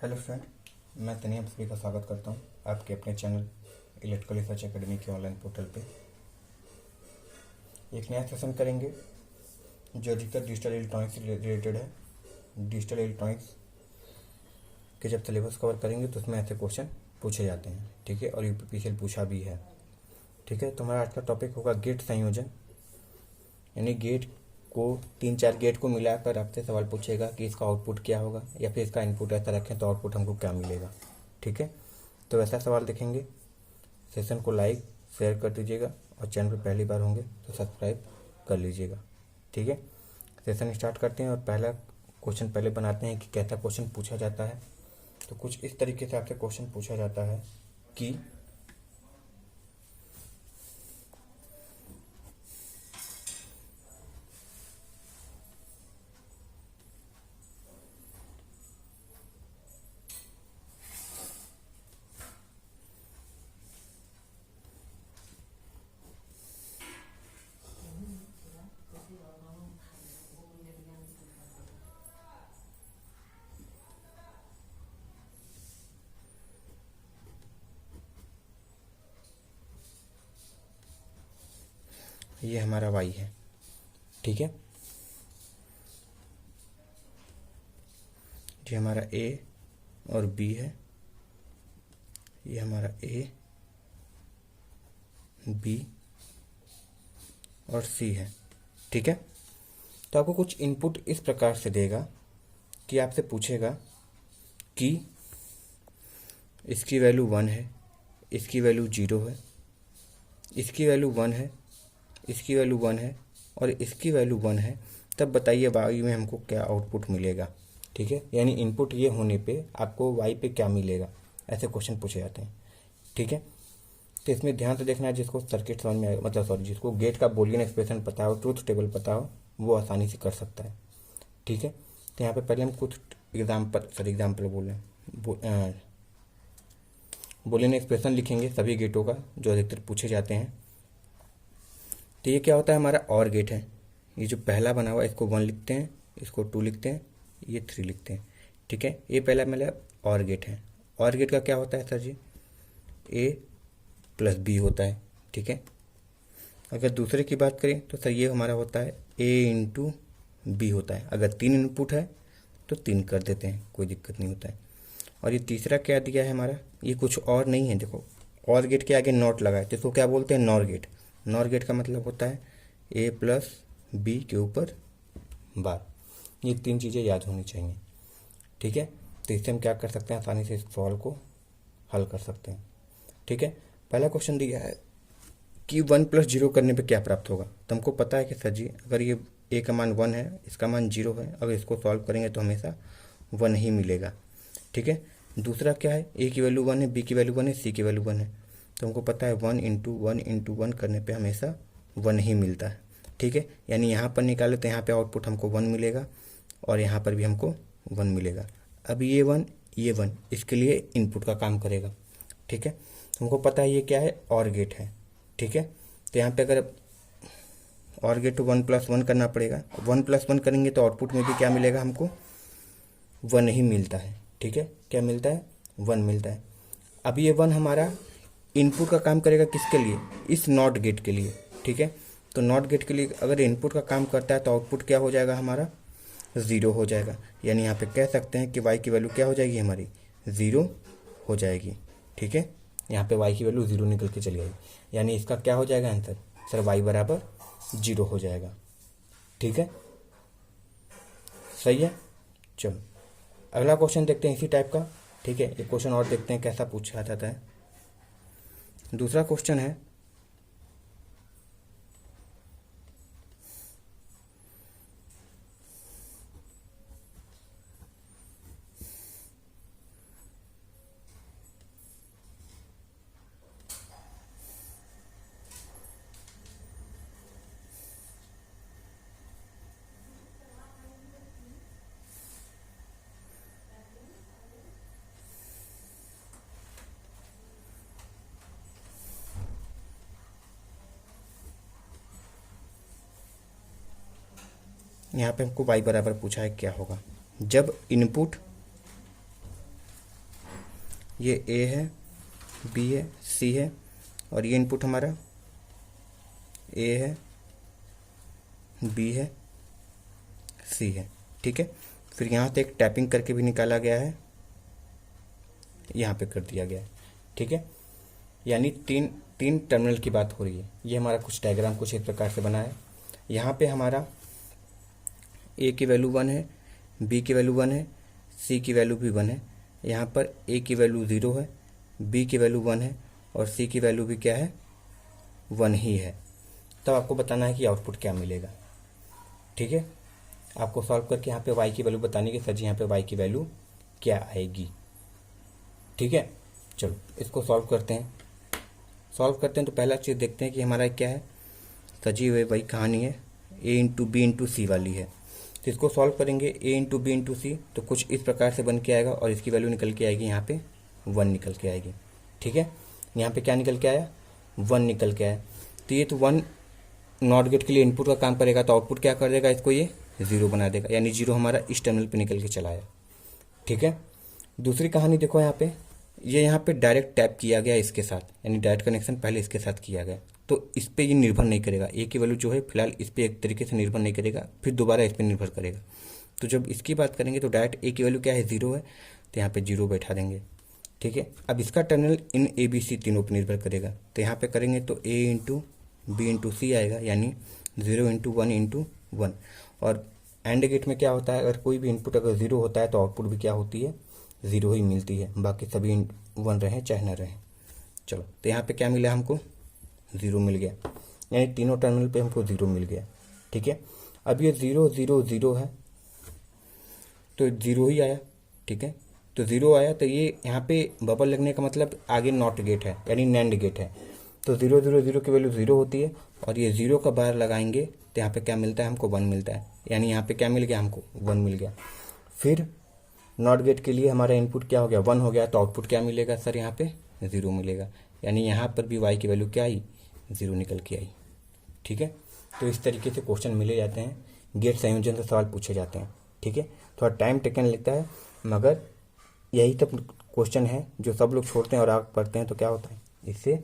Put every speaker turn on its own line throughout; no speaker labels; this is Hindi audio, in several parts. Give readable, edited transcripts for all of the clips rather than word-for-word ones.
हेलो फ्रेंड, मैं तनिया आप सभी का स्वागत करता हूं आपके अपने चैनल इलेक्ट्रिकल रिसर्च एकेडमी के ऑनलाइन पोर्टल पे। एक नया सेशन करेंगे जो अधिकतर डिजिटल इलेक्ट्रॉनिक्स से रिलेटेड है। डिजिटल इलेक्ट्रॉनिक्स के जब सिलेबस कवर करेंगे तो उसमें ऐसे क्वेश्चन पूछे जाते हैं, ठीक है, और यूपीपीसीएल पूछा भी है, ठीक है। तो हमारा आज का टॉपिक होगा गेट संयोजन, यानी गेट को 3-4 गेट को मिलाकर आपसे सवाल पूछेगा कि इसका आउटपुट क्या होगा, या फिर इसका इनपुट ऐसा रखें तो आउटपुट हमको क्या मिलेगा, ठीक है। तो वैसा सवाल देखेंगे। सेशन को लाइक शेयर कर दीजिएगा और चैनल पर पहली बार होंगे तो सब्सक्राइब कर लीजिएगा, ठीक है। सेशन स्टार्ट करते हैं और पहला क्वेश्चन पहले बनाते हैं कि कैसा क्वेश्चन पूछा जाता है। तो कुछ इस तरीके से आपसे क्वेश्चन पूछा जाता है कि ये हमारा वाई है, ठीक है। ये हमारा ए और बी है, ये हमारा ए बी और सी है, ठीक है। तो आपको कुछ इनपुट इस प्रकार से देगा कि आपसे पूछेगा कि इसकी वैल्यू 1 है, इसकी वैल्यू 0 है, इसकी वैल्यू 1 है, इसकी वैल्यू 1 है और इसकी वैल्यू 1 है। तब बताइए वाई में हमको क्या आउटपुट मिलेगा, ठीक है। यानी इनपुट ये होने पे आपको वाई पे क्या मिलेगा, ऐसे क्वेश्चन पूछे जाते हैं, ठीक है। तो इसमें ध्यान से देखना है, जिसको सर्किट समझ में आएगा, मतलब सॉरी, जिसको गेट का बूलियन एक्सप्रेशन पता हो, ट्रूथ टेबल पता हो, वो आसानी से कर सकता है, ठीक है। तो यहाँ पे पहले हम कुछ एग्जाम्पल बूलियन एक्सप्रेशन लिखेंगे सभी गेटों का जो अधिकतर पूछे जाते हैं। तो ये क्या होता है, हमारा और गेट है। ये जो पहला बना हुआ इसको 1 लिखते हैं, इसको 2 लिखते हैं, ये 3 लिखते हैं, ठीक है। ये पहला मतलब और गेट है। और गेट का क्या होता है सर जी, ए प्लस बी होता है, ठीक है। अगर दूसरे की बात करें तो सर ये हमारा होता है ए इंटू बी होता है। अगर 3 इनपुट है तो 3 कर देते हैं, कोई दिक्कत नहीं होता है। और ये तीसरा क्या दिया है हमारा, ये कुछ और नहीं है, देखो और गेट के आगे नॉट लगा है, जिसको क्या बोलते हैं, नॉर गेट। नॉर गेट का मतलब होता है ए प्लस बी के ऊपर बार। ये 3 चीज़ें याद होनी चाहिए, ठीक है। तो इससे हम क्या कर सकते हैं, आसानी से इस सवाल को हल कर सकते हैं, ठीक है। पहला क्वेश्चन दिया है कि 1 + 0 करने पे क्या प्राप्त होगा। तो हमको पता है कि सर जी अगर ये ए का मान 1 है, इसका मान 0 है, अगर इसको सॉल्व करेंगे तो हमेशा 1 ही मिलेगा, ठीक है। दूसरा क्या है, ए की वैल्यू 1 है, बी की वैल्यू 1 है, सी की वैल्यू 1 है। तो हमको पता है 1 × 1 × 1 करने पे हमेशा 1 ही मिलता है, ठीक है। यानी यहाँ पर निकाले तो यहाँ पे आउटपुट हमको 1 मिलेगा और यहाँ पर भी हमको 1 मिलेगा। अब ये 1 इसके लिए इनपुट का काम करेगा, ठीक है। हमको पता है ये क्या है, और गेट है, ठीक है। तो यहाँ पे अगर और गेट 1 + 1 करना पड़ेगा, 1 + 1 करेंगे तो आउटपुट में भी क्या मिलेगा, हमको 1 ही मिलता है, ठीक है। क्या मिलता है, 1 मिलता है। अब ये 1 हमारा इनपुट का काम करेगा किसके लिए, इस नॉट गेट के लिए, ठीक है। तो नॉट गेट के लिए अगर इनपुट का काम करता है तो आउटपुट क्या हो जाएगा, हमारा 0 हो जाएगा। यानी यहाँ पे कह सकते हैं कि y की वैल्यू क्या हो जाएगी, हमारी 0 हो जाएगी, ठीक है। यहाँ पे y की वैल्यू 0 निकल के चली आएगी, यानी इसका क्या हो जाएगा आंसर, सर y बराबर 0 हो जाएगा, ठीक है। सही है। चलो अगला क्वेश्चन देखते हैं इसी टाइप का, ठीक है। एक क्वेश्चन और देखते हैं कैसा पूछा जाता है। दूसरा क्वेश्चन है, यहाँ पे हमको y बराबर पूछा है क्या होगा जब इनपुट ये ए है, बी है, सी है, और ये इनपुट हमारा ए है, बी है, सी है। ठीक है, फिर यहाँ से एक टैपिंग करके भी निकाला गया है, यहाँ पे कर दिया गया है। ठीक है, यानी तीन तीन टर्मिनल की बात हो रही है। ये हमारा कुछ डायग्राम कुछ इस प्रकार से बना है। यहाँ पे हमारा ए की वैल्यू 1 है, बी की वैल्यू 1 है, सी की वैल्यू भी 1 है। यहाँ पर ए की वैल्यू 0 है, बी की वैल्यू 1 है, और सी की वैल्यू भी क्या है, 1 ही है। तब आपको बताना है कि आउटपुट क्या मिलेगा। ठीक है, आपको सॉल्व करके यहाँ पे y की वैल्यू बतानी है कि सर जी यहाँ पे y की वैल्यू क्या आएगी। ठीक है, चलो इसको सॉल्व करते हैं। तो पहला चीज़ देखते हैं कि हमारा क्या है, सजी हुई वही कहानी है, a इंटू बी इंटू सी वाली है। तो इसको सॉल्व करेंगे, a इंटू बी इंटू सी, तो कुछ इस प्रकार से बन के आएगा, और इसकी वैल्यू निकल के आएगी यहाँ पे 1 निकल के आएगी। ठीक है, यहाँ पे क्या निकल के आया, 1 निकल के आया। तो ये तो 1 नॉट गेट के लिए इनपुट का काम करेगा, तो आउटपुट क्या कर देगा, इसको ये 0 बना देगा, यानी 0 हमारा इस टर्मिनल पे निकल के चला आया। ठीक है, दूसरी कहानी देखो, यहाँ पे डायरेक्ट टैप किया गया इसके साथ, यानी डायरेक्ट कनेक्शन पहले इसके साथ किया गया, तो इस पर ये निर्भर नहीं करेगा। ए की वैल्यू जो है फिलहाल इस पर एक तरीके से निर्भर नहीं करेगा, फिर दोबारा इस पर निर्भर करेगा। तो जब इसकी बात करेंगे तो डायरेक्ट ए की वैल्यू क्या है, 0 है, तो यहाँ पे 0 बैठा देंगे। ठीक है, अब इसका terminal in A B C तीनों पर निर्भर करेगा, तो यहाँ पे करेंगे तो ए इंटू बी इंटू सी आएगा, यानी 0 इंटू 1 इंटू 1। और एंड गेट में क्या होता है, अगर कोई भी इनपुट अगर 0 होता है तो आउटपुट भी क्या होती है, 0 ही मिलती है, बाकी सभी 1 रहे चाहे ना रहे। चलो, तो यहाँ पे क्या मिला हमको, 0 मिल गया, यानी तीनों टर्मिनल पे हमको 0 मिल गया। ठीक है, अब ये 0 0 0 है, तो 0 ही आया। ठीक है, तो 0 आया, तो ये यहाँ पे बबल लगने का मतलब आगे नॉट गेट है, यानी नैंड गेट है। तो 0 0 0 की वैल्यू 0 होती है, और ये 0 का बाहर लगाएंगे तो यहाँ पे क्या मिलता है, हमको 1 मिलता है, यानी यहाँ पे क्या मिल गया, हमको 1 मिल गया। फिर नॉट गेट के लिए हमारा इनपुट क्या हो गया, 1 हो गया, तो आउटपुट क्या मिलेगा सर, यहाँ पे 0 मिलेगा, यानी यहाँ पर भी y की वैल्यू क्या आई, 0 निकल के आई। ठीक है, तो इस तरीके से क्वेश्चन मिले जाते हैं, गेट संयोजन से सवाल पूछे जाते हैं। ठीक है, थोड़ा टाइम टेकन लगता है, मगर यही सब क्वेश्चन है जो सब लोग छोड़ते हैं और आगे पढ़ते हैं, तो क्या होता है, इससे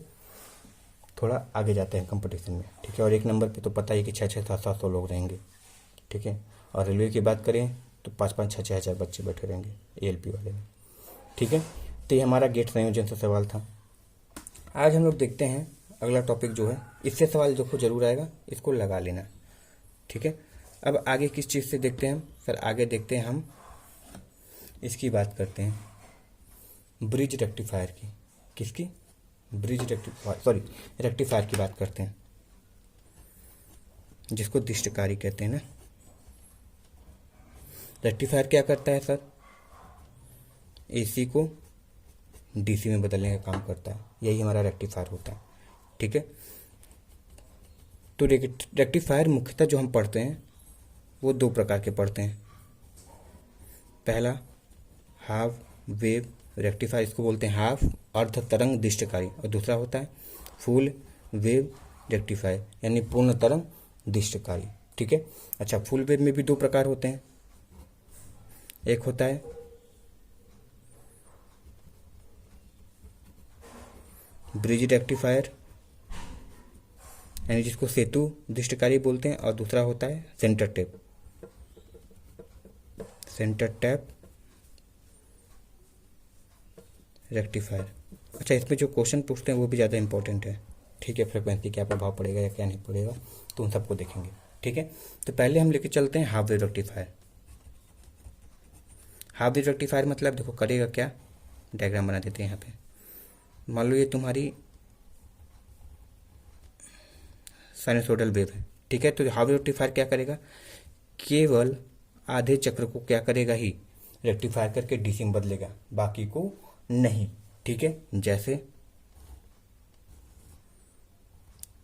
थोड़ा आगे जाते हैं कंपटीशन में। ठीक है, और एक नंबर पे तो पता ही कि 600-700 लोग रहेंगे। ठीक है, और रेलवे की बात करें तो 5-5 6-6 बच्चे बैठे रहेंगे ALP वाले में। ठीक है, तो ये हमारा गेट संयोजन से सवाल था। आज हम लोग देखते हैं अगला टॉपिक जो है, इससे सवाल देखो जरूर आएगा, इसको लगा लेना। ठीक है, अब आगे किस चीज़ से देखते हैं हम सर, आगे देखते हैं हम इसकी बात करते हैं, ब्रिज रेक्टिफायर की। किसकी, ब्रिज रेक्टिफायर की बात करते हैं, जिसको दिष्टकारी कहते हैं ना। रेक्टिफायर क्या करता है सर, AC को DC में बदलने का काम करता है, यही हमारा रेक्टिफायर होता है। ठीक है, तो रेक्टिफायर मुख्यतः जो हम पढ़ते हैं वो 2 प्रकार के पढ़ते हैं। पहला हाफ वेव रेक्टिफायर, इसको बोलते हैं हाफ अर्ध तरंग दिष्टकारी, और दूसरा होता है फुल वेव रेक्टिफायर, यानी पूर्ण तरंग दिष्टकारी। ठीक है, अच्छा, फुल वेव में भी 2 प्रकार होते हैं, एक होता है ब्रिज रेक्टिफायर, यानी जिसको सेतु दिष्टकारी बोलते हैं, और दूसरा होता है सेंटर टैप रेक्टिफायर। अच्छा, इसमें जो क्वेश्चन पूछते हैं वो भी ज़्यादा इंपॉर्टेंट है। ठीक है, फ्रिक्वेंसी क्या प्रभाव पड़ेगा या क्या नहीं पड़ेगा, तो उन सबको देखेंगे। ठीक है, तो पहले हम लेके चलते हैं half wave rectifier. Half wave rectifier मतलब देखो करेगा क्या, डायग्राम बना देते हैं यहाँ पे। मान लो ये तुम्हारी साइनसोइडल वेव है। ठीक है, तो हाफ वेव रेक्टिफायर क्या करेगा, केवल आधे चक्र को क्या करेगा ही रेक्टिफायर करके DC में बदलेगा, बाकी को नहीं। ठीक है, जैसे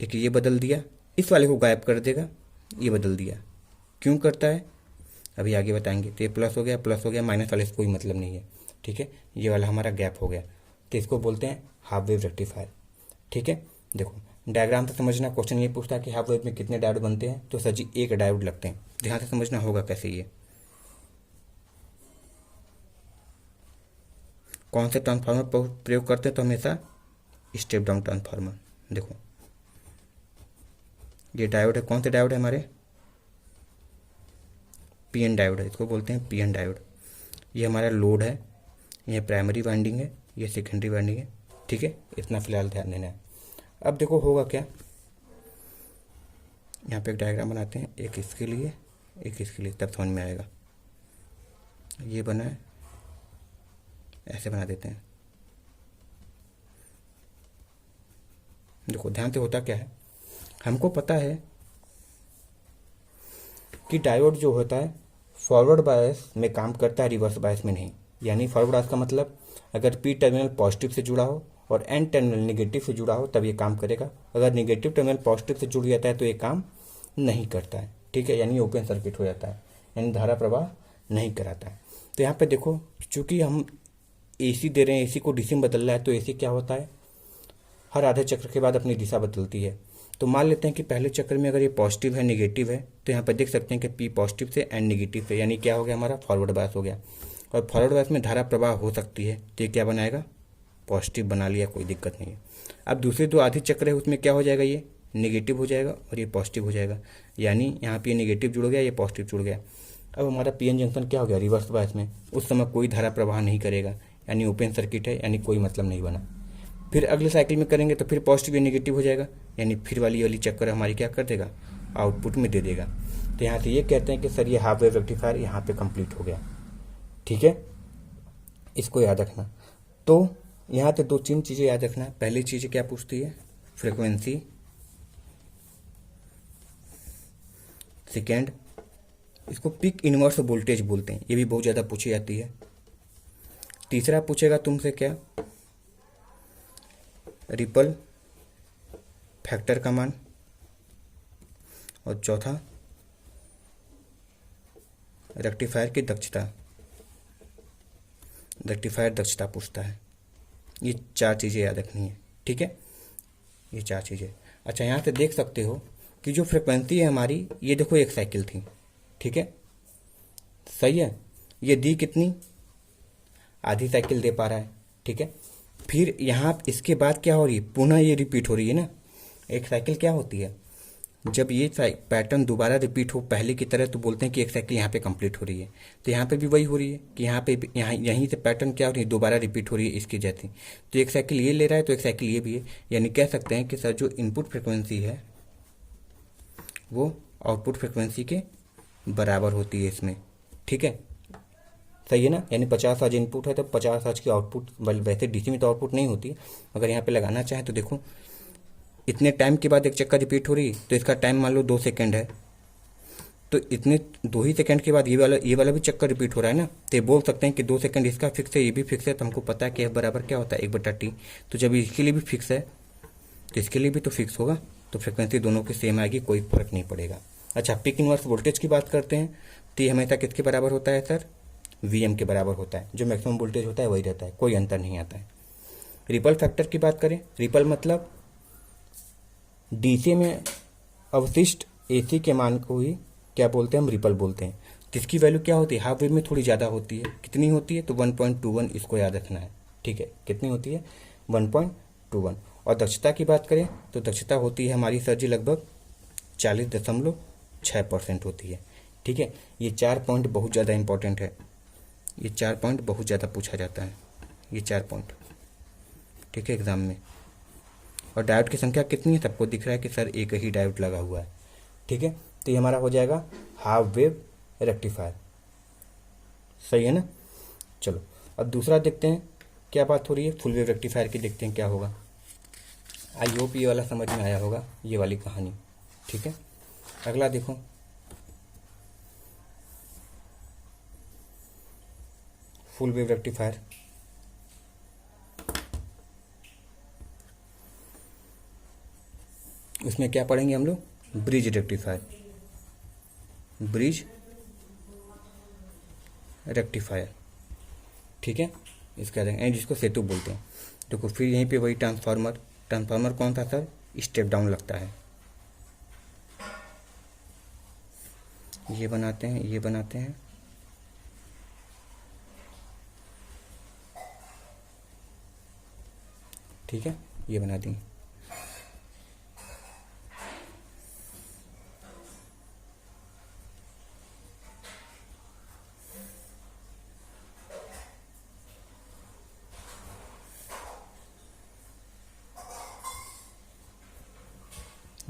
एक ये बदल दिया, इस वाले को गायब कर देगा, ये बदल दिया, क्यों करता है अभी आगे बताएंगे। तो ये प्लस हो गया, माइनस वाले से कोई मतलब नहीं है। ठीक है, ये वाला हमारा गैप हो गया, तो इसको बोलते हैं हाफ वेव रेक्टिफायर। ठीक है, देखो डायग्राम से समझना, क्वेश्चन ये पूछता है कि हाफ वेव में कितने डायोड बनते हैं, तो सर जी 1 डायोड लगते हैं। ध्यान से समझना होगा कैसे ये, कौन से ट्रांसफार्मर प्रयोग करते हैं? तो हमेशा स्टेप डाउन ट्रांसफार्मर। देखो ये डायोड है, कौन से डायोड है हमारे? पीएन डायोड है, इसको बोलते हैं पीएन डायोड। ये हमारा लोड है, ये प्राइमरी वाइंडिंग है, ये सेकेंडरी वाइंडिंग है। ठीक है, इतना फिलहाल ध्यान देना है। अब देखो होगा क्या, यहाँ पे एक डायग्राम बनाते हैं, एक इसके लिए एक इसके लिए, तब समझ में आएगा। ये बना है, ऐसे बना देते हैं। देखो ध्यान से होता क्या है, हमको पता है कि डायोड जो होता है फॉरवर्ड बायस में काम करता है, रिवर्स बायस में नहीं। यानी फॉरवर्ड बायस का मतलब अगर पी टर्मिनल पॉजिटिव से जुड़ा हो और एन टर्मिनल नेगेटिव से जुड़ा हो तब ये काम करेगा। अगर नेगेटिव टर्मिनल पॉजिटिव से जुड़ जाता है तो ये काम नहीं करता है। ठीक है, यानी ओपन सर्किट हो जाता है, यानी धारा प्रवाह नहीं कराता है। तो यहाँ पे देखो, चूंकि हम एसी दे रहे हैं, एसी को डीसी में बदल रहा है, तो एसी क्या होता है, हर आधे चक्र के बाद अपनी दिशा बदलती है। तो मान लेते हैं कि पहले चक्र में अगर ये पॉजिटिव है नेगेटिव है, तो यहाँ पर देख सकते हैं कि पी पॉजिटिव से एन नेगेटिव से, यानी क्या हो गया हमारा फॉरवर्ड बायस हो गया। और फॉरवर्ड बायस में धारा प्रवाह हो सकती है, तो ये क्या बनाएगा, पॉजिटिव बना लिया, कोई दिक्कत नहीं है। अब दूसरे दो आधे चक्र है उसमें क्या हो जाएगा, ये नेगेटिव हो जाएगा और ये पॉजिटिव हो जाएगा, यानी यहाँ पे ये नेगेटिव जुड़ गया, ये पॉजिटिव जुड़ गया। अब हमारा पीएन जंक्शन क्या हो गया, रिवर्स बायस में, उस समय कोई धारा प्रवाह नहीं करेगा, यानी ओपन सर्किट है, यानी कोई मतलब नहीं बना। फिर अगले साइकिल में करेंगे तो फिर पॉजिटिव या नेगेटिव हो जाएगा, यानी फिर वाली चक्कर हमारी क्या कर देगा, आउटपुट में दे देगा। तो यहाँ से ये कहते हैं कि सर ये हाफ वेव रेक्टिफायर यहाँ पे कंप्लीट हो गया। ठीक है, इसको याद रखना। तो यहाँ पे 2-3 चीज़ें याद रखना। पहली चीज़ क्या पूछती है, फ्रिक्वेंसी। सेकेंड, इसको पीक इनवर्स वोल्टेज बोलते हैं, ये भी बहुत ज़्यादा पूछी जाती है। तीसरा पूछेगा तुमसे क्या, रिपल फैक्टर का मान। और चौथा, रेक्टिफायर की दक्षता, रेक्टिफायर दक्षता पूछता है। ये 4 चीज़ें याद रखनी है। ठीक है, ये 4 चीज़ें। अच्छा, यहाँ से देख सकते हो कि जो फ्रिक्वेंसी है हमारी, ये देखो एक साइकिल थी। ठीक है, सही है, ये दी कितनी, आधी साइकिल दे पा रहा है। ठीक है, फिर यहाँ इसके बाद क्या हो रही है, पुनः ये रिपीट हो रही है ना। एक साइकिल क्या होती है, जब ये पैटर्न दोबारा रिपीट हो पहले की तरह, तो बोलते हैं कि एक साइकिल यहाँ पे कंप्लीट हो रही है। तो यहाँ पे भी वही हो रही है कि यहाँ पे यहीं से पैटर्न क्या हो रही है, दोबारा रिपीट हो रही है इसकी जैसी। तो एक साइकिल ये ले रहा है तो एक साइकिल ये भी है, यानी कह सकते हैं कि सर जो इनपुट फ्रिक्वेंसी है वो आउटपुट फ्रिक्वेंसी के बराबर होती है इसमें। ठीक है, सही है ना, यानी 50 हर्ट्ज इनपुट है तो 50 हर्ट्ज की आउटपुट, वैसे डीसी में तो आउटपुट नहीं होती। अगर यहाँ पे लगाना चाहें तो देखो, इतने टाइम के बाद एक चक्कर रिपीट हो रही है, तो इसका टाइम मान लो 2 सेकेंड है, तो इतने 2 ही सेकेंड के बाद ये वाला भी चक्कर रिपीट हो रहा है ना। तो ये बोल सकते हैं कि 2 सेकेंड इसका फिक्स है, ये भी फिक्स है। तो हमको पता है कि F बराबर क्या होता है, 1/T। तो जब इसके लिए भी फिक्स है तो इसके लिए भी तो फिक्स होगा, तो फ्रिक्वेंसी दोनों की सेम आएगी, कोई फर्क नहीं पड़ेगा। अच्छा, पिक इनवर्स वोल्टेज की बात करते हैं, तो ये हमेशा किसके बराबर होता है सर, VM के बराबर होता है। जो मैक्सिमम वोल्टेज होता है वही रहता है, कोई अंतर नहीं आता है। रिपल फैक्टर की बात करें, रिपल मतलब डीसी में अवशिष्ट एसी के मान को ही क्या बोलते हैं, हम रिपल बोलते हैं। जिसकी वैल्यू क्या होती है, हाफ वेव में थोड़ी ज़्यादा होती है। कितनी होती है, तो 1.21, इसको याद रखना है। ठीक है, कितनी होती है, 1.21। और दक्षता की बात करें तो दक्षता होती है हमारी सर जी लगभग 40.6% होती है। ठीक है, ये 4 पॉइंट बहुत ज़्यादा इंपॉर्टेंट है, ये 4 पॉइंट बहुत ज़्यादा पूछा जाता है, ये 4 पॉइंट। ठीक है, एग्जाम में। और डायोड की संख्या कितनी है, सबको दिख रहा है कि सर एक ही डायोड लगा हुआ है। ठीक है, तो ये हमारा हो जाएगा हाफ वेव रेक्टिफायर। सही है ना। चलो अब दूसरा देखते हैं क्या बात हो रही है, फुल वेव रेक्टिफायर की देखते हैं क्या होगा। आई होप ये वाला समझ में आया होगा, ये वाली कहानी। ठीक है, अगला देखो, फुल वेव रेक्टिफायर। उसमें क्या पढ़ेंगे हम लोग, ब्रिज रेक्टिफायर, ब्रिज रेक्टिफायर। ठीक है, इसका जिसको सेतु बोलते हैं। देखो फिर यहीं पे वही ट्रांसफार्मर, ट्रांसफार्मर कौन सा सर, स्टेप डाउन लगता है। ये बनाते हैं, ये बनाते हैं, ठीक है, ये बना देंगे।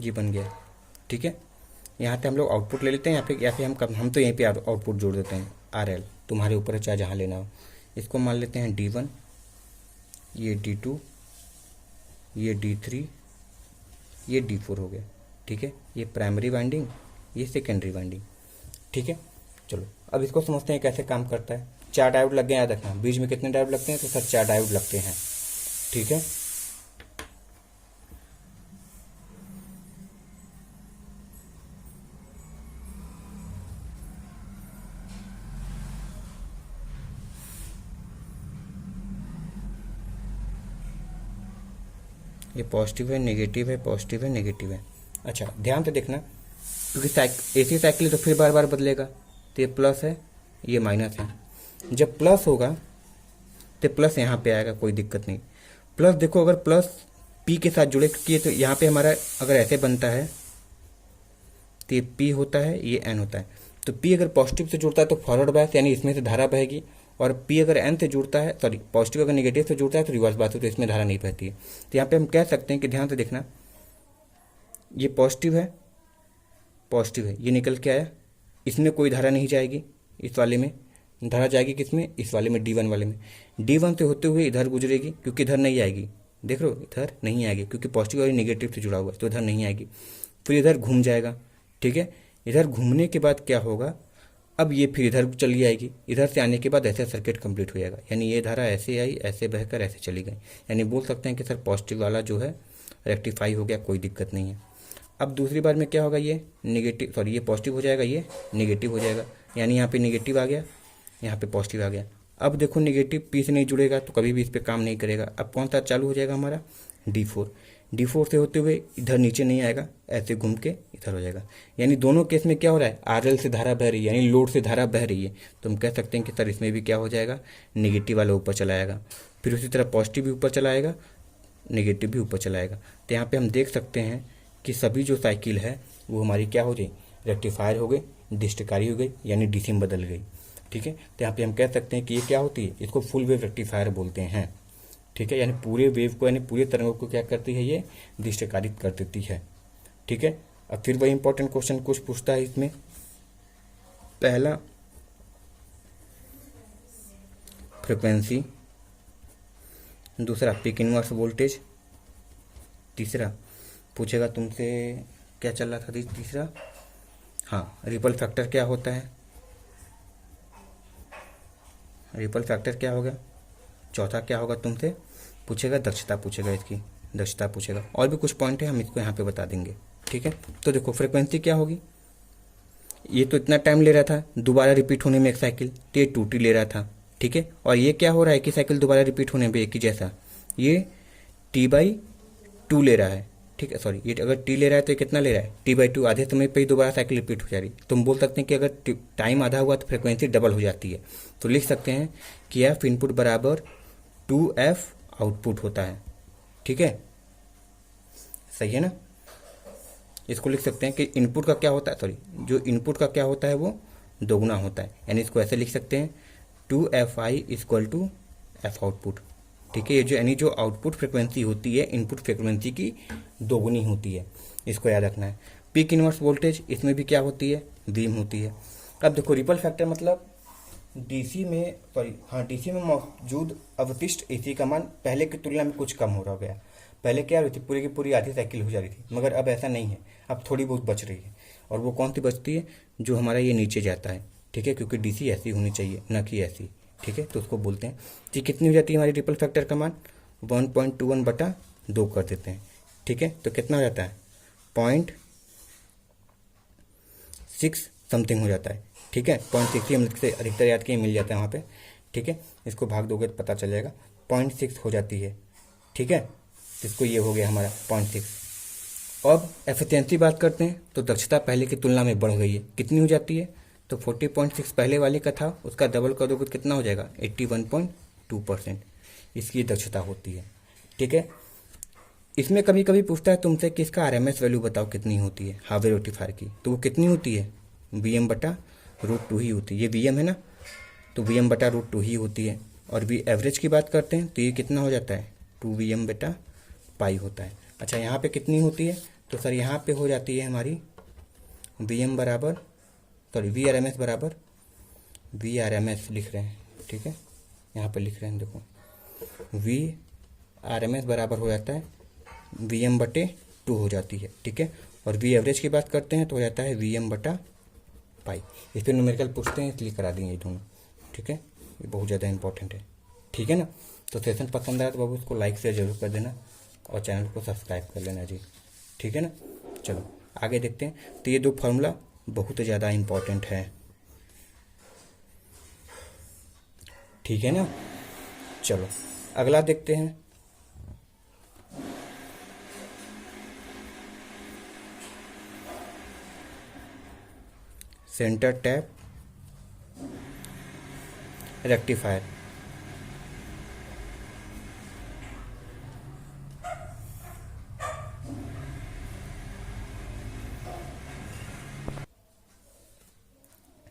ये बन गया, ठीक है। यहाँ पे हम लोग आउटपुट ले लेते हैं, या फिर हम तो यहीं पे आउटपुट जोड़ देते हैं। RL तुम्हारे ऊपर है, चाहे जहाँ लेना हो। इसको मान लेते हैं D1, ये D2, ये D3, ये D4 हो गया, ठीक है। ये प्राइमरी वाइंडिंग, ये सेकेंडरी वाइंडिंग, ठीक है। चलो अब इसको समझते हैं कैसे काम करता है। 4 डायोड लग गए, याद रखना। बीच में कितने डायोड लगते हैं? तो सर 4 डायोड लगते हैं, ठीक है। ये पॉजिटिव है, नेगेटिव है, पॉजिटिव है, नेगेटिव है। अच्छा ध्यान से देखना, क्योंकि AC साइकिल तो फिर बार बार बदलेगा। तो ये प्लस है, ये माइनस है। जब प्लस होगा तो प्लस यहाँ पे आएगा, कोई दिक्कत नहीं। प्लस देखो, अगर प्लस P के साथ जुड़े, क्योंकि तो यहाँ पे हमारा अगर ऐसे बनता है तो ये P होता है, ये N होता है। तो P अगर पॉजिटिव से जुड़ता है तो फॉरवर्ड बायस, यानी इसमें से धारा बहेगी। और P अगर N से जुड़ता है, सॉरी पॉजिटिव अगर नेगेटिव से जुड़ता है तो रिवर्स बात है, तो इसमें धारा नहीं बहती है। तो यहाँ पे हम कह सकते हैं कि ध्यान से देखना, ये पॉजिटिव है, पॉजिटिव है, ये निकल के आया, इसमें कोई धारा नहीं जाएगी। इस वाले में धारा जाएगी, किसमें? इस वाले में, D1 वाले में। D1 से होते हुए इधर गुजरेगी, क्योंकि इधर नहीं आएगी। देख लो इधर नहीं आएगी, क्योंकि पॉजिटिव और नेगेटिव से जुड़ा हुआ है, तो इधर नहीं आएगी। फिर इधर घूम जाएगा, ठीक है। इधर घूमने के बाद क्या होगा, अब ये फिर इधर चली आएगी। इधर से आने के बाद ऐसे सर्किट कंप्लीट हो जाएगा, यानी ये धारा ऐसे आई, ऐसे बहकर ऐसे चली गई। यानी बोल सकते हैं कि सर पॉजिटिव वाला जो है रेक्टिफाई हो गया, कोई दिक्कत नहीं है। अब दूसरी बार में क्या होगा, ये नेगेटिव, सॉरी ये पॉजिटिव हो जाएगा, ये नेगेटिव हो जाएगा। यानी यहाँ पे नेगेटिव आ गया, यहाँ पे पॉजिटिव आ गया। अब देखो नेगेटिव P से नहीं जुड़ेगा तो कभी भी इस पर काम नहीं करेगा। अब कौन सा चालू हो जाएगा हमारा? D4 से होते हुए इधर नीचे नहीं आएगा, ऐसे घूम के इधर हो जाएगा। यानी दोनों केस में क्या हो रहा है, RL से धारा बह रही है, यानी लोड से धारा बह रही है। तो हम कह सकते हैं कि सर इसमें भी क्या हो जाएगा, नेगेटिव वाला ऊपर चला आएगा। फिर उसी तरह पॉजिटिव भी ऊपर चला आएगा, नेगेटिव भी ऊपर चला आएगा। तो यहाँ पे हम देख सकते हैं कि सभी जो साइकिल है वो हमारी क्या हो गई, रेक्टिफायर हो गई, डिस्टकारी हो गई, यानी DC में बदल गई, ठीक है। तो यहाँ पे हम कह सकते हैं कि ये क्या होती है, इसको फुल वेव रेक्टिफायर बोलते हैं, ठीक है। यानी पूरे वेव को, यानी पूरे तरंगों को क्या करती है, ये डिस्टकारित कर देती है, ठीक है। अब फिर वही इंपॉर्टेंट क्वेश्चन कुछ पूछता है इसमें। पहला फ्रिक्वेंसी, दूसरा पीक इनवर्स वोल्टेज, तीसरा पूछेगा तुमसे क्या चल रहा था, तीसरा हाँ रिपल फैक्टर क्या होता है, रिपल फैक्टर क्या होगा। चौथा क्या होगा, तुमसे पूछेगा दक्षता, पूछेगा इसकी दक्षता पूछेगा। और भी कुछ पॉइंट है, हम इसको यहाँ पे बता देंगे, ठीक है। तो देखो फ्रिक्वेंसी क्या होगी, ये तो इतना टाइम ले रहा था दोबारा रिपीट होने में एक साइकिल, तो ये 2T ले रहा था, ठीक है। और ये क्या हो रहा है कि साइकिल दोबारा रिपीट होने में एक ही जैसा, ये T/2 ले रहा है, ठीक है। सॉरी ये अगर T ले रहा है तो ये कितना ले रहा है, T/2, आधे समय पे ही दोबारा साइकिल रिपीट हो जा रही है। तो हम बोल सकते हैं कि अगर टाइम आधा हुआ तो फ्रिक्वेंसी डबल हो जाती है। तो लिख सकते हैं कि F इनपुट बराबर 2F आउटपुट होता है, ठीक है, सही है ना। इसको लिख सकते हैं कि इनपुट का क्या होता है, सॉरी जो इनपुट का क्या होता है वो दोगुना होता है। यानी इसको ऐसे लिख सकते हैं 2Fi = F आउटपुट, ठीक है। ये जो यानी जो आउटपुट फ्रिक्वेंसी होती है इनपुट फ्रिक्वेंसी की दोगुनी होती है, इसको याद रखना है। पीक इनवर्स वोल्टेज, इसमें भी क्या होती है, बीम होती है। अब देखो रिपल फैक्टर मतलब DC में मौजूद अवशिष्ट AC का मान पहले की तुलना में कुछ कम हो रहा गया। पहले क्या रही थी, पूरी की पूरी आधी साइकिल हो जा रही थी, मगर अब ऐसा नहीं है, अब थोड़ी बहुत बच रही है। और वो कौन सी बचती है, जो हमारा ये नीचे जाता है, ठीक है, क्योंकि DC ऐसी होनी चाहिए न कि ऐसी, ठीक है। तो उसको बोलते हैं कि कितनी हो जाती है हमारी रिपल फैक्टर का मान, 1.21/2 कर देते हैं, ठीक है। तो कितना हो जाता है, 0.6 समथिंग हो जाता है, ठीक है। 0.6 हम से अधिकतर याद किए मिल जाता है वहाँ पे, ठीक है। इसको भाग दोगे तो पता चल जाएगा, 0.6 हो जाती है, ठीक है। इसको ये हो गया हमारा 0.6। अब एफिशिएंसी बात करते हैं तो दक्षता पहले की तुलना में बढ़ गई है, कितनी हो जाती है, तो 40.6 पहले वाले का था, उसका डबल कर दोगे तो कितना हो जाएगा, 81.2% इसकी दक्षता होती है, ठीक है। इसमें कभी कभी पूछता है तुमसे कि इसका आरएमएस वैल्यू बताओ कितनी होती है हार्डवेयर रेक्टिफायर की, तो वो कितनी होती है, वी एम बटा रूट टू ही होती है। ये वी एम है ना, तो वी एम बटा रूट टू ही होती है। और वी एवरेज की बात करते हैं तो ये कितना हो जाता है, टू वी एम बटा पाई होता है। अच्छा यहाँ पे कितनी होती है, तो सर यहाँ पे हो जाती है हमारी वी एम बराबर, sorry V R M S बराबर, वी आर एम एस लिख रहे हैं, ठीक है, यहाँ पे लिख रहे हैं देखो, वी आर एम एस बराबर हो जाता है वी एम बटे टू हो जाती है, ठीक है। और वी एवरेज की बात करते हैं तो हो जाता है वी एम बटा पाई। इस पर न्यूमेरिकल पूछते हैं इसलिए करा दिए ये दोनों, ठीक है, ये बहुत ज़्यादा इंपॉर्टेंट है, ठीक है ना। तो सेशन पसंद आया तो बाबू उसको लाइक शेयर जरूर कर देना और चैनल को सब्सक्राइब कर लेना जी, ठीक है ना। चलो आगे देखते हैं। तो ये दो फार्मूला बहुत ज़्यादा इंपॉर्टेंट है, ठीक है ना। चलो अगला देखते हैं। सेंटर टैप रेक्टिफायर,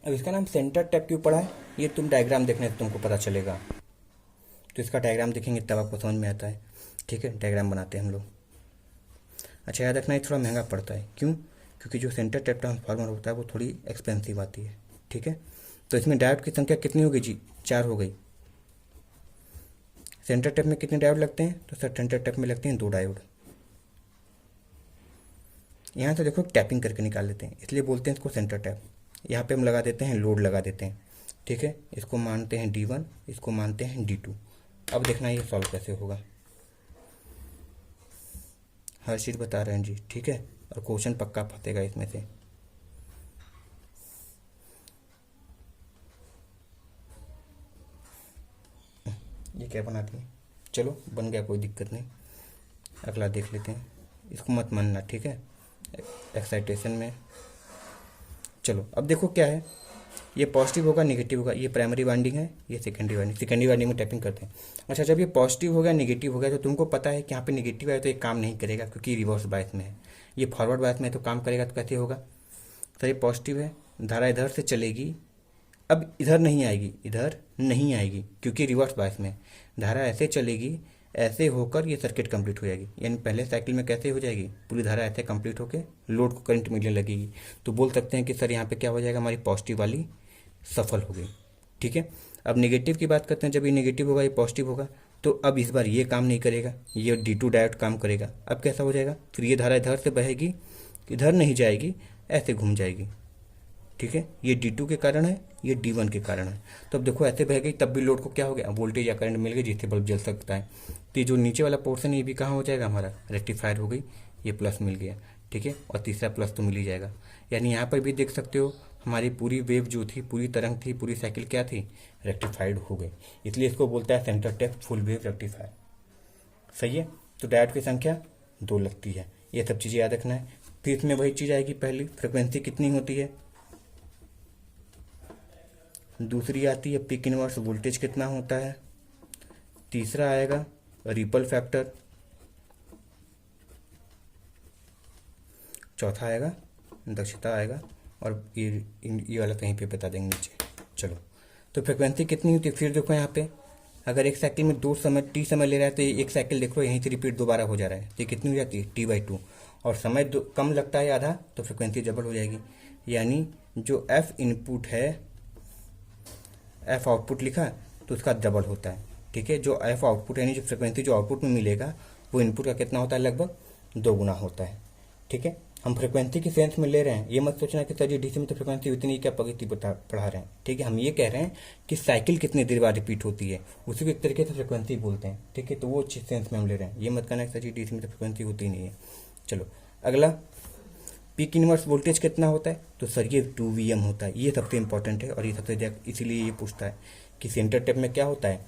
अब इसका नाम सेंटर टैप क्यों पड़ा है, ये तुम डायग्राम देखने से तुमको पता चलेगा। तो इसका डायग्राम देखेंगे तब आपको समझ में आता है, ठीक है। डायग्राम बनाते हैं हम लोग। अच्छा याद रखना, ये थोड़ा महंगा पड़ता है, क्यों, क्योंकि जो सेंटर टैप ट्रांसफार्मर होता है वो थोड़ी एक्सपेंसिव आती है, ठीक है। तो इसमें डायोड की संख्या कितनी हो गई जी, 4 हो गई। सेंटर टैप में कितने डायोड लगते हैं, तो सर सेंटर टैप में लगते हैं 2 डायोड। यहाँ से देखो टैपिंग करके निकाल लेते हैं, इसलिए बोलते हैं इसको सेंटर टैप। यहाँ पे हम लगा देते हैं लोड लगा देते हैं, ठीक है। इसको मानते हैं D1, इसको मानते हैं D2। अब देखना ये सॉल्व कैसे होगा, हर चीज़ बता रहे हैं जी, ठीक है। और क्वेश्चन पक्का फंसेगा इसमें से। ये क्या बना दिए, चलो बन गया, कोई दिक्कत नहीं। अगला देख लेते हैं, इसको मत मानना, ठीक है, एक्साइटेशन में। चलो अब देखो क्या है, ये पॉजिटिव होगा नेगेटिव होगा, ये प्राइमरी वाइंडिंग है, ये सेकेंडरी वाइंडिंग, सेकेंडरी वाइंडिंग में टैपिंग करते हैं। अच्छा जब ये पॉजिटिव हो गया नेगेटिव हो गया, तो तुमको पता है कि यहाँ पे नेगेटिव आया तो ये काम नहीं करेगा क्योंकि रिवर्स बायस में है। ये फॉरवर्ड बायस में तो काम करेगा, तो कैसे होगा, तो ये पॉजिटिव है, धारा इधर से चलेगी, अब इधर नहीं आएगी, इधर नहीं आएगी क्योंकि रिवर्स बायस में। धारा ऐसे चलेगी, ऐसे होकर ये सर्किट कंप्लीट हो जाएगी, यानी पहले साइकिल में कैसे हो जाएगी, पूरी धारा ऐसे कंप्लीट होकर लोड को करंट मिलने लगेगी। तो बोल सकते हैं कि सर यहाँ पे क्या हो जाएगा, हमारी पॉजिटिव वाली सफल हो गई, ठीक है। अब नेगेटिव की बात करते हैं, जब ये नेगेटिव होगा ये पॉजिटिव होगा, तो अब इस बार ये काम नहीं करेगा, ये D2 डायोड काम करेगा। अब कैसा हो जाएगा, फिर ये धारा इधर से बहेगी, इधर नहीं जाएगी, ऐसे घूम जाएगी, ठीक है। ये D2 के कारण है, ये D1 के कारण है। तो अब देखो ऐसे बह गई, तब भी लोड को क्या हो गया, वोल्टेज या करंट मिल गई जिससे बल्ब जल सकता है। तो ये जो नीचे वाला पोर्शन है ये भी कहाँ हो जाएगा, हमारा रेक्टिफायर हो गई, ये प्लस मिल गया, ठीक है। और तीसरा प्लस तो मिल ही जाएगा। यानी यहाँ पर भी देख सकते हो हमारी पूरी वेव जो थी, पूरी तरंग थी, पूरी साइकिल क्या थी, रेक्टिफाइड हो गई। इसलिए इसको बोलता है centre tap full wave rectifier, सही है। तो डायोड की संख्या 2 लगती है, ये सब चीज़ें याद रखना है। फिर इसमें वही चीज़ आएगी, पहली फ्रिक्वेंसी कितनी होती है, दूसरी आती है पीक इनवर्स वोल्टेज कितना होता है, तीसरा आएगा रिपल फैक्टर, चौथा आएगा दक्षता आएगा, और ये वाला कहीं पे बता देंगे नीचे। चलो तो फ्रिक्वेंसी कितनी होती है, फिर देखो यहाँ पे अगर एक साइकिल में 2 समय टी समय ले रहा है तो एक साइकिल देखो यहीं से रिपीट दोबारा हो जा रहा है, तो ये कितनी हो जाती है T/2। और समय कम लगता है आधा, तो फ्रिक्वेंसी डबल हो जाएगी। यानी जो F इनपुट है, F आउटपुट लिखा तो उसका डबल होता है, ठीक है। जो F आउटपुट यानी जो फ्रिक्वेंसी जो आउटपुट में मिलेगा वो इनपुट का कितना होता है, लगभग 2 गुना होता है, ठीक है। हम फ्रिक्वेंसी की सेंस में ले रहे हैं, ये मत सोचना कि सर जी डीसी में तो फ्रिक्वेंसी इतनी क्या पद्धति पढ़ा रहे हैं, ठीक है। हम ये कह रहे हैं कि साइकिल कितनी देर बाद रिपीट होती है, उसी को एक तरीके से फ्रिक्वेंसी बोलते हैं, ठीक है। तो वो अच्छी सेंस में हम ले रहे हैं, ये मत कहना कि सर जी डीसी में तो फ्रिक्वेंसी होती नहीं है। चलो अगला, पीक इनवर्स वोल्टेज कितना होता है, तो सर ये 2 VM होता है, ये सबसे इंपॉर्टेंट है। और ये सबसे इसीलिए ये पूछता है कि सेंटर टैप में क्या होता है,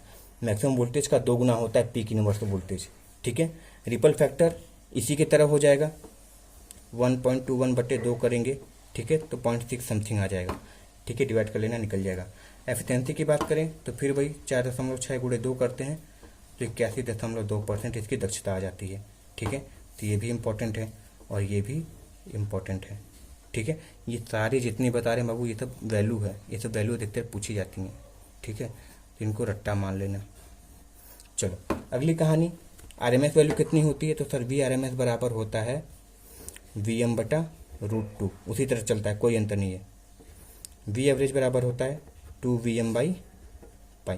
मैक्सिमम वोल्टेज का 2 गुना होता है पीक इनवर्स वोल्टेज, ठीक है। रिपल फैक्टर इसी की तरह हो जाएगा, 1.21/2 करेंगे, ठीक है, तो 0.6 समथिंग आ जाएगा, ठीक है। डिवाइड कर लेना, निकल जाएगा। एफिशिएंसी की बात करें तो फिर वही 4.6 × 2 करते हैं तो 81.2% इसकी दक्षता आ जाती है, ठीक है, तो ये भी इम्पोर्टेंट है और ये भी इम्पोर्टेंट है। ठीक है, ये सारे जितने बता रहे हैं बाबू, ये सब वैल्यू है, ये सब वैल्यू अधिकतर पूछी जाती हैं। ठीक है, तो इनको रट्टा मान लेना। चलो अगली कहानी, आरएमएस वैल्यू कितनी होती है? तो सर वी आरएमएस बराबर होता है Vm/√2। उसी तरह चलता है, कोई अंतर नहीं है। वी एवरेज बराबर होता है 2Vm/π।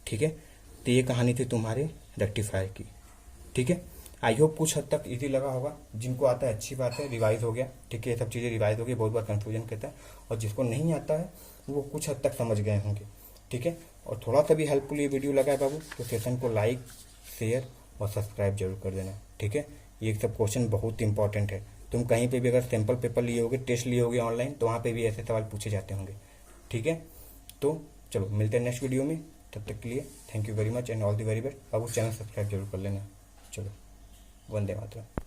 ठीक है, तो ये कहानी थी तुम्हारे रेक्टिफायर की। ठीक है, आई होप कुछ हद तक इजी लगा होगा। जिनको आता है अच्छी बात है, रिवाइज हो गया। ठीक है, ये सब चीज़ें रिवाइज हो गई, बहुत बार कन्फ्यूजन कहता है, और जिसको नहीं आता है वो कुछ हद तक समझ गए होंगे। ठीक है, और थोड़ा सा भी हेल्पफुल ये वीडियो लगा है बाबू, तो सेशन को लाइक, शेयर और सब्सक्राइब जरूर कर देना। ठीक है, ये सब क्वेश्चन बहुत इंपॉर्टेंट है। तुम कहीं पे भी अगर सैम्पल पेपर लिए होगे, टेस्ट लिए होगे ऑनलाइन, तो वहाँ पे भी ऐसे सवाल पूछे जाते होंगे। ठीक है, तो चलो मिलते हैं नेक्स्ट वीडियो में। तब तक के लिए thank you very much and all the very best. Babu channel subscribe जरूर कर लेना। चलो, वंदे मातरम।